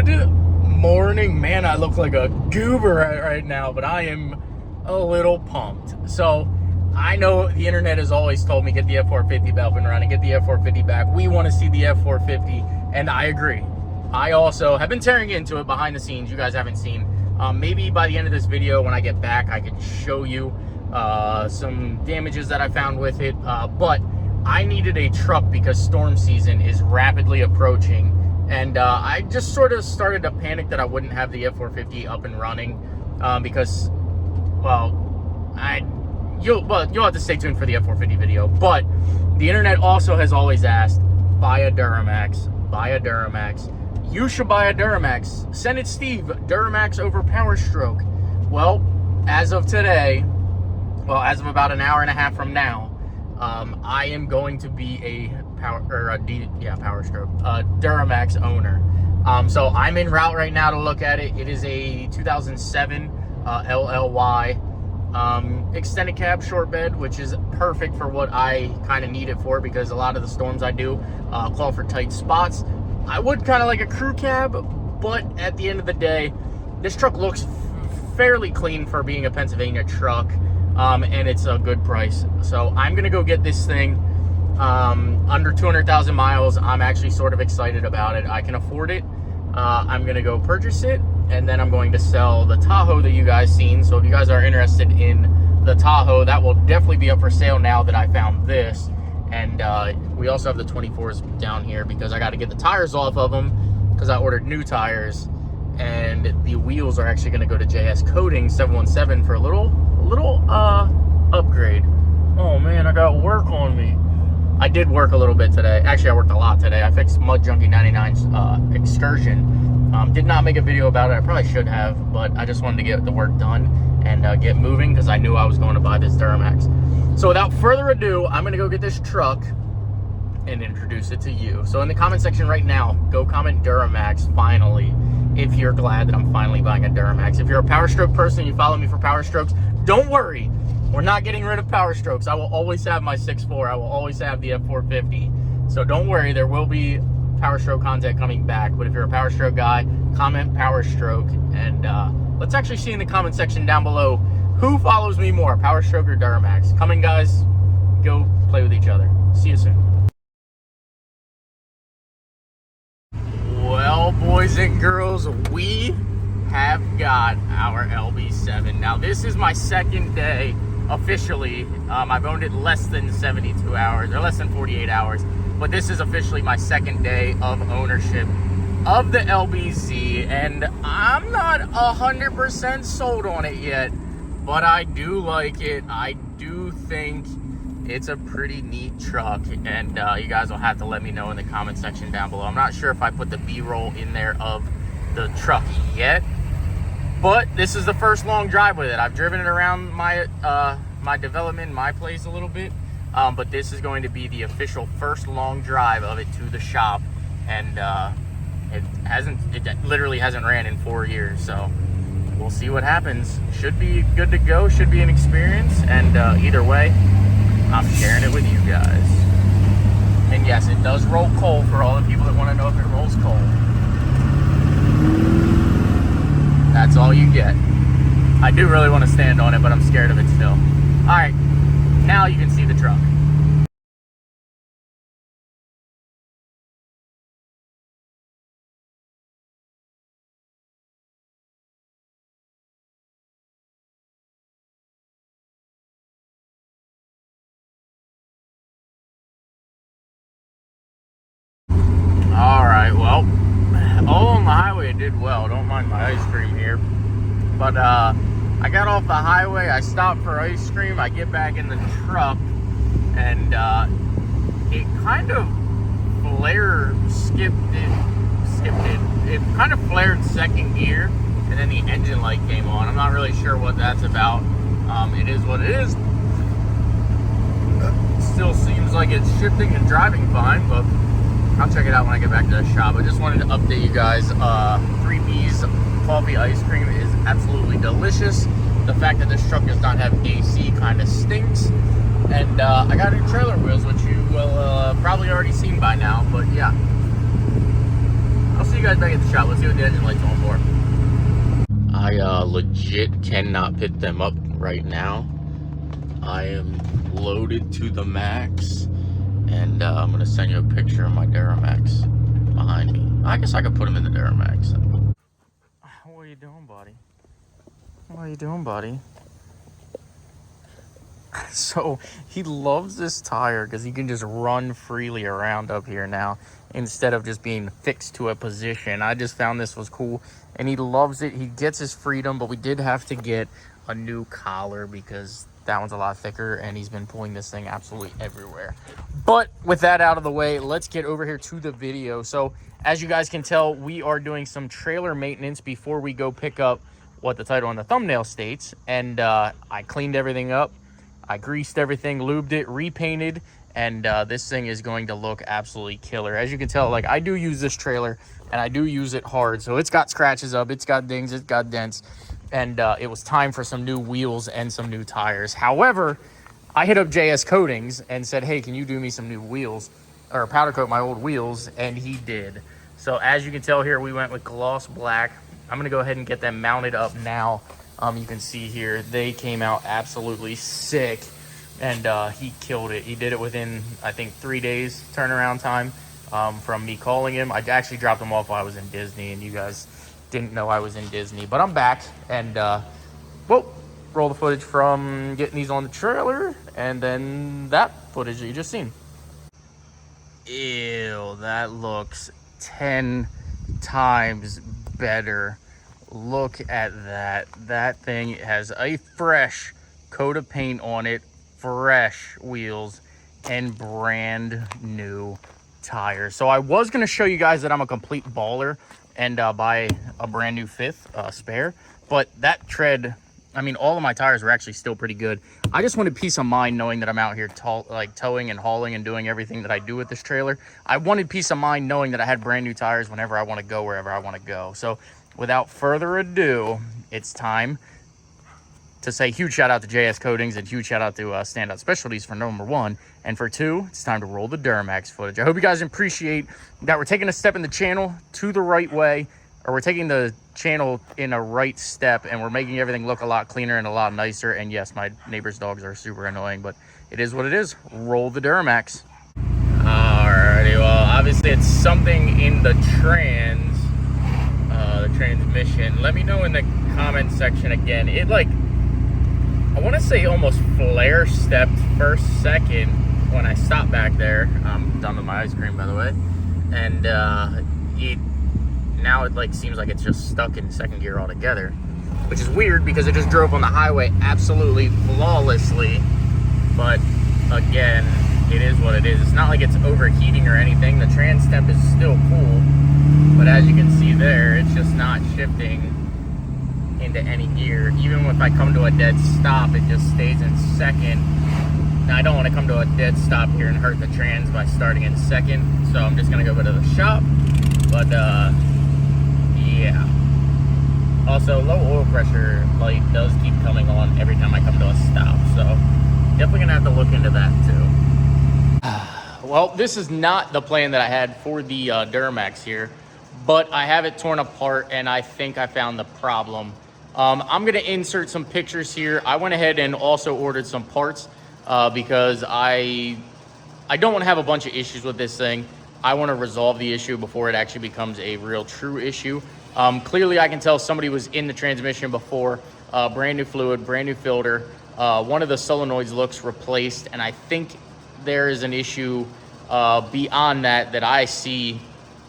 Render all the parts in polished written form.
Good morning, man. I look like a goober right now, but I am a little pumped. So I know the internet has always told me get the F450 up and running, get the F450 back. We want to see the F450, and I agree. I also have been tearing into it behind the scenes. You guys haven't seen. Maybe by the end of this video, when I get back, I can show you some damages that I found with it. But I needed a truck because storm season is rapidly approaching. And I just sort of started to panic that I wouldn't have the F450 up and running because, well, you'll have to stay tuned for the F450 video. But the internet also has always asked, buy a Duramax, buy a Duramax. You should buy a Duramax. Send it, Steve. Duramax over Power Stroke. Well, as of today, as of about an hour and a half from now, I am going to be a Power Stroke Duramax owner. So I'm en route right now to look at it. It is a 2007 LLY extended cab short bed, which is perfect for what I kind of need it for because a lot of the storms I do call for tight spots. I would kind of like a crew cab, but at the end of the day, this truck looks fairly clean for being a Pennsylvania truck, and it's a good price. So I'm gonna go get this thing. Under 200,000 miles. I'm actually sort of excited about it. I can afford it. I'm gonna go purchase it, and then I'm going to sell the Tahoe that you guys seen. So if you guys are interested in the Tahoe, that will definitely be up for sale now that I found this. And we also have the 24s down here because I got to get the tires off of them because I ordered new tires, and the wheels are actually going to go to JS Coating 717 for a little upgrade. Oh man, I got work on me. I did work a little bit today. Actually, I worked a lot today. I fixed Mud Junkie 99's excursion. Did not make a video about it. I probably should have, but I just wanted to get the work done and get moving because I knew I was going to buy this Duramax. So without further ado, I'm going to go get this truck and introduce it to you. So in the comment section right now, go comment Duramax finally if you're glad that I'm finally buying a Duramax. If you're a Power Stroke person, you follow me for Power Strokes, don't worry. We're not getting rid of Power Strokes. I will always have my 6.4. I will always have the F450. So don't worry, there will be Power Stroke content coming back. But if you're a Power Stroke guy, comment Power Stroke. And let's actually see in the comment section down below who follows me more, Power Stroke or Duramax. Come in, guys. Go play with each other. See you soon. Well, boys and girls, we have got our LB7. Now, this is my second day officially. I've owned it less than 72 hours or less than 48 hours, but this is officially my second day of ownership of the LBZ, and I'm not 100% sold on it yet, but I do like it. I do think it's a pretty neat truck, and you guys will have to let me know in the comment section down below. I'm not sure if I put the B-roll in there of the truck yet, but this is the first long drive with it. I've driven it around my my development, my place a little bit, but this is going to be the official first long drive of it to the shop, and it literally hasn't ran in 4 years, so we'll see what happens. Should be good to go, should be an experience, and either way, I'm sharing it with you guys. And yes, it does roll coal for all the people that want to know if it rolls coal. That's all you get. I do really want to stand on it, but I'm scared of it still. All right, now you can see the truck. All right, well, all on the highway it did well. Don't mind my ice cream here. But I got off the highway, I stopped for ice cream, I get back in the truck, and it kind of it kind of flared second gear, and then the engine light came on. I'm not really sure what that's about. It is what it is. Still seems like it's shifting and driving fine, but I'll check it out when I get back to the shop. I just wanted to update you guys. 3B's coffee ice cream is absolutely delicious. The fact that this truck does not have AC kind of stinks. And I got new trailer wheels, which you will probably already seen by now, but yeah. I'll see you guys back at the shop. Let's see what the engine light's on for. I legit cannot pit them up right now. I am loaded to the max, and I'm gonna send you a picture of my Duramax behind me. I guess I could put him in the Duramax. What are you doing, buddy? What are you doing, buddy? So he loves this tire because he can just run freely around up here now instead of just being fixed to a position. I just found this was cool, and he loves it. He gets his freedom, but we did have to get a new collar because that one's a lot thicker, and he's been pulling this thing absolutely everywhere. But with that out of the way, let's get over here to the video. So as you guys can tell, we are doing some trailer maintenance before we go pick up what the title on the thumbnail states, and I cleaned everything up. I greased everything, lubed it, repainted, and this thing is going to look absolutely killer. As you can tell, like, I do use this trailer, and I do use it hard. So it's got scratches up, it's got dings, it's got dents, and it was time for some new wheels and some new tires. However, I hit up JS Coatings and said, hey, can you do me some new wheels, or powder coat my old wheels? And he did. So as you can tell here, we went with gloss black. I'm gonna go ahead and get them mounted up now. You can see here, they came out absolutely sick, and he killed it. He did it within, I think, 3 days turnaround time from me calling him. I actually dropped him off while I was in Disney, and you guys didn't know I was in Disney. But I'm back, and well, roll the footage from getting these on the trailer, and then that footage that you just seen. Ew, that looks 10 times better. Look at that. That thing has a fresh coat of paint on it, fresh wheels, and brand new tires. So I was going to show you guys that I'm a complete baller and buy a brand new fifth spare, but that tread, I mean, all of my tires were actually still pretty good. I just wanted peace of mind knowing that I'm out here towing and hauling and doing everything that I do with this trailer. I wanted peace of mind knowing that I had brand new tires whenever I want to go, wherever I want to go. So without further ado, it's time to say huge shout out to JS Coatings and huge shout out to Standout Specialties for number 1. And for 2, it's time to roll the Duramax footage. I hope you guys appreciate that we're taking a step in the channel to the right way, or we're taking the channel in a right step, and we're making everything look a lot cleaner and a lot nicer. And yes, my neighbor's dogs are super annoying, but it is what it is. Roll the Duramax. Alrighty, well, obviously it's something in the transmission. Let me know in the comment section again. It, like, I want to say almost flare stepped first second when I stopped back there. I'm done with my ice cream, by the way. And now it like seems like it's just stuck in second gear altogether, which is weird because it just drove on the highway absolutely flawlessly. But again, it is what it is. It's not like it's overheating or anything. The trans temp is still cool, but as you can see there, it's just not shifting into any gear. Even if I come to a dead stop, it just stays in second. Now I don't want to come to a dead stop here and hurt the trans by starting in second, so I'm just gonna go to the shop. But yeah. Also, low oil pressure light does keep coming on every time I come to a stop, so definitely gonna have to look into that too. Well, this is not the plan that I had for the Duramax here, but I have it torn apart, and I think I found the problem. I'm gonna insert some pictures here. I went ahead and also ordered some parts because I don't want to have a bunch of issues with this thing. I want to resolve the issue before it actually becomes a real true issue. Clearly I can tell somebody was in the transmission before. Brand new fluid, brand new filter. One of the solenoids looks replaced, and I think there is an issue beyond that I see,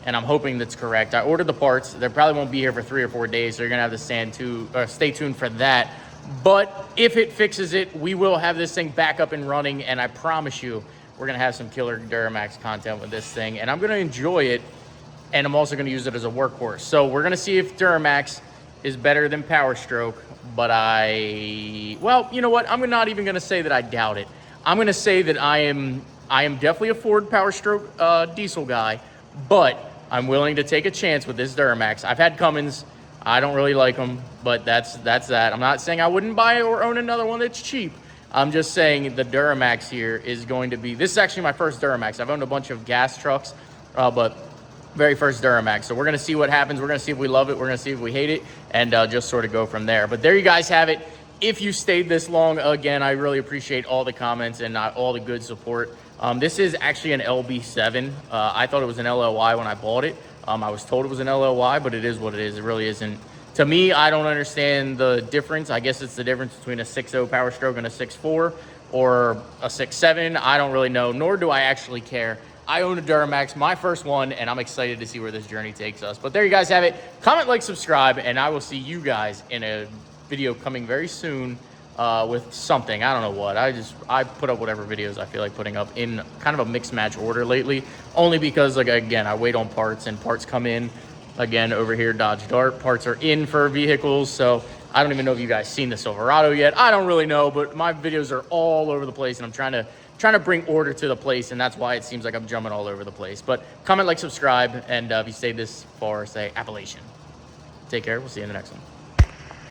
and I'm hoping that's correct. I ordered the parts. They probably won't be here for 3 or 4 days, so you're gonna have to stay tuned for that. But if it fixes it, we will have this thing back up and running, and I promise you, we're gonna have some killer Duramax content with this thing, and I'm gonna enjoy it, and I'm also gonna use it as a workhorse. So we're gonna see if Duramax is better than Power Stroke, but well, you know what? I'm not even gonna say that I doubt it. I'm gonna say that I am definitely a Ford Power Stroke diesel guy, but I'm willing to take a chance with this Duramax. I've had Cummins. I don't really like them, but that's that. I'm not saying I wouldn't buy or own another one that's cheap. I'm just saying the Duramax here is going to be, this is actually my first Duramax. I've owned a bunch of gas trucks, but very first Duramax. So we're going to see what happens. We're going to see if we love it. We're going to see if we hate it, and just sort of go from there. But there you guys have it. If you stayed this long, again, I really appreciate all the comments and all the good support. This is actually an LB7. I thought it was an LLY when I bought it. I was told it was an LLY, but it is what it is. It really isn't. To me, I don't understand the difference. I guess it's the difference between a 6.0 Power Stroke and a 6.4 or a 6.7. I don't really know, nor do I actually care. I own a Duramax, my first one, and I'm excited to see where this journey takes us. But there you guys have it. Comment, like, subscribe, and I will see you guys in a video coming very soon with something. I don't know what. I put up whatever videos I feel like putting up in kind of a mixed match order lately, only because, like, again, I wait on parts, and parts come in. Again, over here, Dodge Dart, parts are in for vehicles, so I don't even know if you guys seen the Silverado yet. I don't really know, but my videos are all over the place, and I'm trying to bring order to the place, and that's why it seems like I'm jumping all over the place. But comment, like, subscribe, and if you stayed this far, say Appalachian. Take care. We'll see you in the next one.